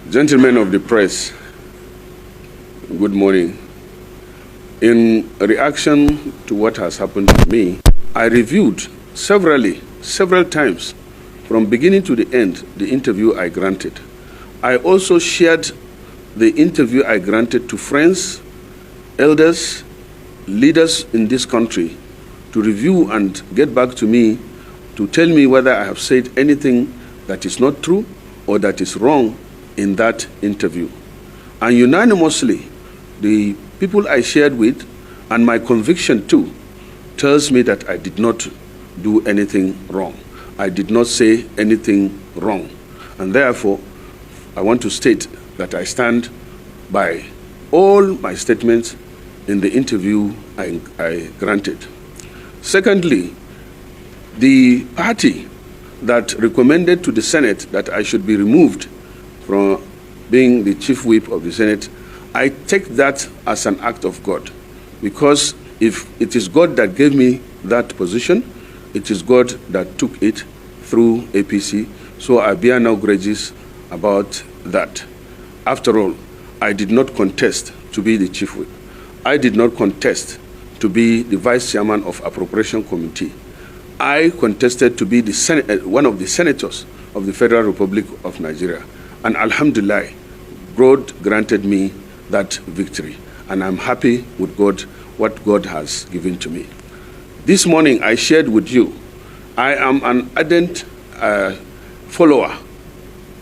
Gentlemen of the press, good morning. In reaction to what has happened to me, I reviewed several times, from beginning to the end, the interview I granted. I also shared the interview I granted to friends, elders, leaders in this country to review and get back to me to tell me whether I have said anything that is not true or that is wrong in that interview. And unanimously, the people I shared with, and my conviction too, tells me that I did not do anything wrong. I did not say anything wrong. And therefore, I want to state that I stand by all my statements in the interview I granted. Secondly, the party that recommended to the Senate that I should be removed from being the chief whip of the Senate, I take that as an act of God, because if it is God that gave me that position, it is God that took it through APC, so I bear no grudges about that. After all, I did not contest to be the chief whip. I did not contest to be the vice chairman of appropriation committee. I contested to be the one of the senators of the Federal Republic of Nigeria. And Alhamdulillah, God granted me that victory. And I'm happy with God, what God has given to me. This morning, I shared with you, I am an ardent follower,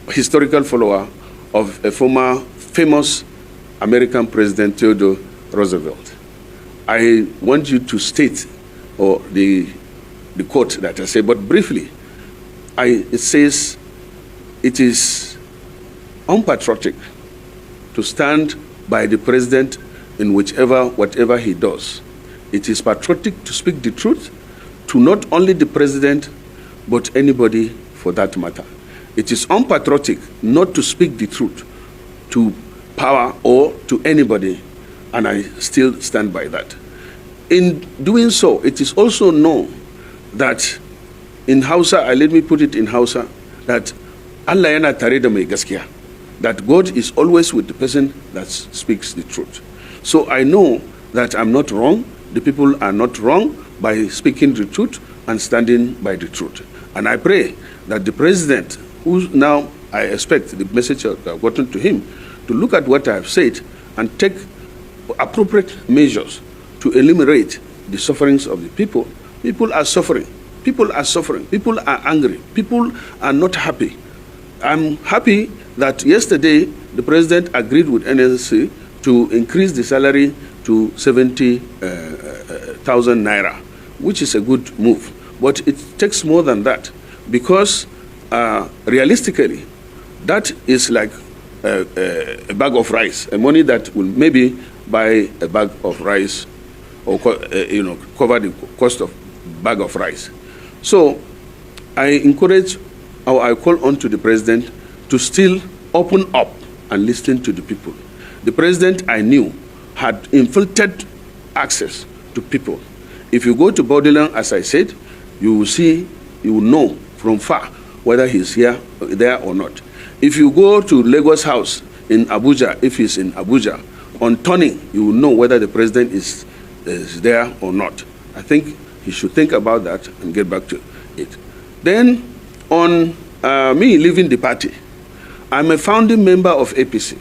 historical follower of a former famous American President Theodore Roosevelt. I want you to state the quote that I say, but briefly, it says, it is unpatriotic to stand by the president in whatever he does. It is patriotic to speak the truth to not only the president, but anybody for that matter. It is unpatriotic not to speak the truth to power or to anybody, and I still stand by that. In doing so, it is also known that in Hausa, let me put it in Hausa, that Allah yana tare da mai gaskiya, that God is always with the person that speaks the truth. So I know that I'm not wrong, the people are not wrong by speaking the truth and standing by the truth. And I pray that the president, who now I expect the message I've gotten to him, to look at what I have said and take appropriate measures to eliminate the sufferings of the people. People are suffering. People are suffering. People are angry. People are not happy. I'm happy that yesterday the president agreed with NLC to increase the salary to 70,000 naira, which is a good move. But it takes more than that, because realistically, that is like a bag of rice, a money that will maybe buy a bag of rice or cover the cost of bag of rice. So I encourage, or I call on to the president to still open up and listen to the people. The president, I knew, had infiltrated access to people. If you go to Borderland, as I said, you will see, you will know from far whether he's there or not. If you go to Lagos House in Abuja, if he's in Abuja, on turning, you will know whether the president is there or not. I think he should think about that and get back to it. Then, on me leaving the party, I'm a founding member of APC.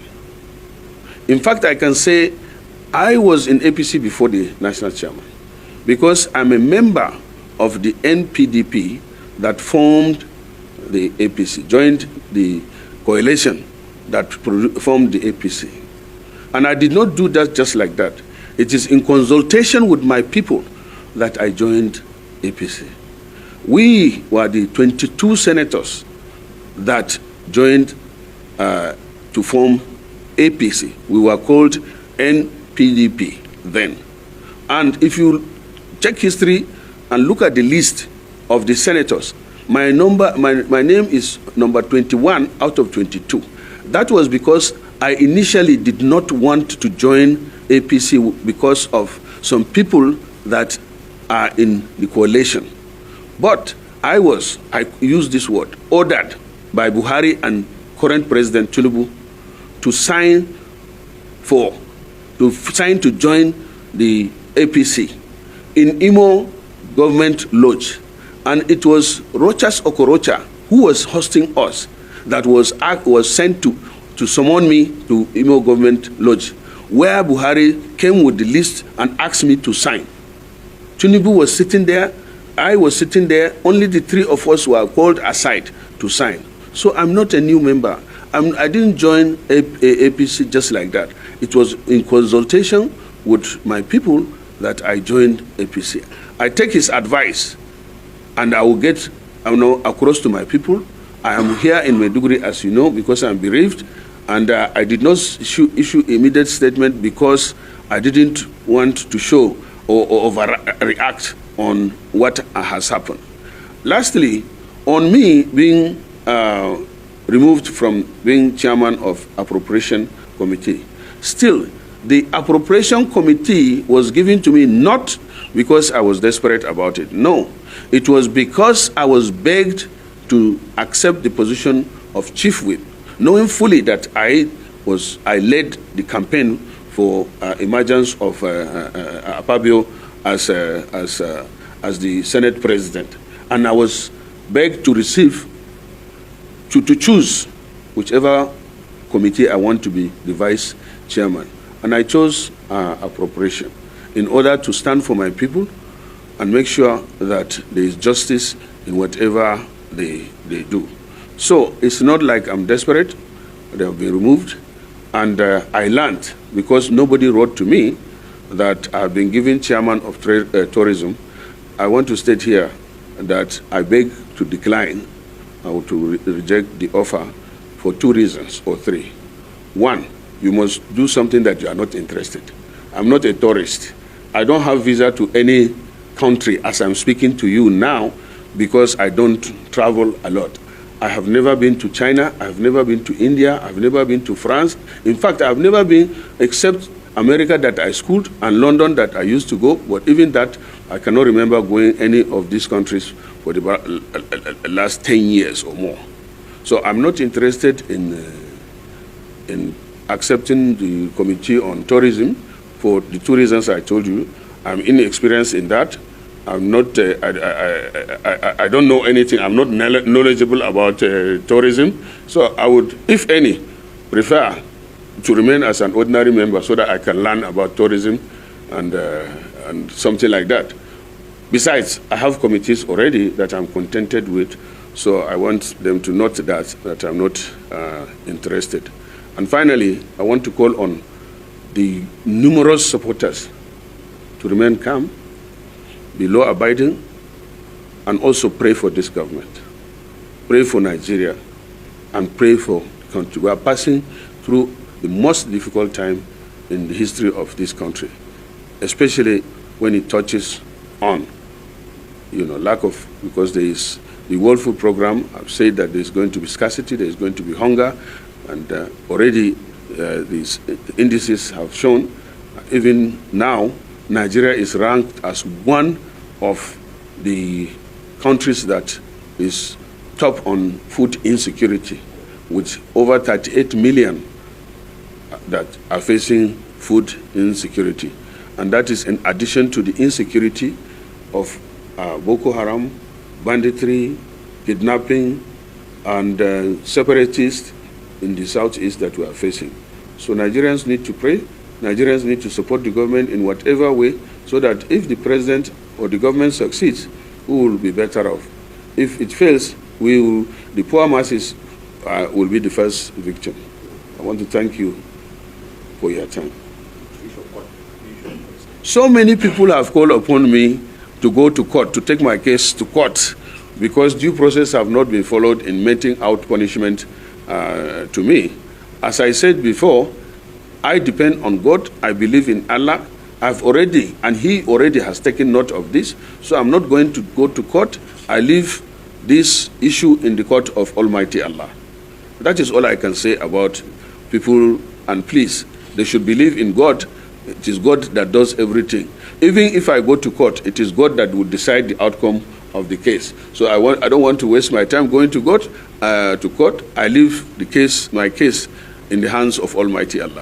In fact, I can say I was in APC before the national chairman, because I'm a member of the NPDP that formed the APC, joined the coalition that formed the APC. And I did not do that just like that. It is in consultation with my people that I joined APC. We were the 22 senators that joined to form APC. We were called NPDP then. And if you check history and look at the list of the senators, my name is number 21 out of 22. That was because I initially did not want to join APC because of some people that are in the coalition. But I use this word, ordered by Buhari and current President Tinubu to sign to join the APC in Imo Government Lodge. And it was Rochas Okorocha who was hosting us that was sent to summon me to Imo Government Lodge, where Buhari came with the list and asked me to sign. Tinubu was sitting there, I was sitting there, only the three of us were called aside to sign. So I'm not a new member. I didn't join APC just like that. It was in consultation with my people that I joined APC. I take his advice and I will get across to my people. I am here in Maiduguri, as you know, because I'm bereaved, and I did not issue immediate statement because I didn't want to show or overreact on what has happened. Lastly, on me being removed from being chairman of Appropriation Committee, still, the Appropriation Committee was given to me not because I was desperate about it. No, it was because I was begged to accept the position of Chief Whip, knowing fully that I led the campaign for emergence of Akpabio as the Senate President, and I was begged to to choose whichever committee I want to be the vice chairman, and I chose appropriation in order to stand for my people and make sure that there is justice in whatever they do. So it's not like I'm desperate. They have been removed, and I learned, because nobody wrote to me, that I've been given chairman of tourism. I want to state here that I beg to decline or to reject the offer for 2 reasons or 3. 1, you must do something that you are not interested. I'm not a tourist. I don't have visa to any country as I'm speaking to you now, because I don't travel a lot. I have never been to China, I've never been to India, I've never been to France. In fact, I've never been except America that I schooled and London that I used to go, but even that, I cannot remember going any of these countries for the last 10 years or more. So I'm not interested in accepting the Committee on Tourism for the 2 reasons I told you. I'm inexperienced in that. I'm not, I don't know anything. I'm not knowledgeable about tourism. So I would, if any, prefer to remain as an ordinary member so that I can learn about tourism and something like that. Besides, I have committees already that I'm contented with, so I want them to note that I'm not interested. And finally, I want to call on the numerous supporters to remain calm, be law-abiding, and also pray for this government. Pray for Nigeria, and pray for the country. We are passing through the most difficult time in the history of this country, especially when it touches on, lack of, because there is the World Food Program. I've said that there's going to be scarcity, there's going to be hunger, and already these indices have shown, even now, Nigeria is ranked as one of the countries that is top on food insecurity, with over 38 million that are facing food insecurity. And that is in addition to the insecurity of Boko Haram, banditry, kidnapping, and separatists in the southeast that we are facing. So Nigerians need to pray. Nigerians need to support the government in whatever way, so that if the president or the government succeeds, we will be better off. If it fails, the poor masses will be the first victim. I want to thank you for your time. So many people have called upon me to go to court, to take my case to court, because due process have not been followed in meting out punishment to me. As I said before, I depend on God. I believe in Allah. And He already has taken note of this. So I'm not going to go to court. I leave this issue in the court of Almighty Allah. That is all I can say about people. And please, they should believe in God. It is God that does everything. Even if I go to court, it is God that will decide the outcome of the case. So I don't want to waste my time going to court. I leave the case, my case, in the hands of Almighty Allah.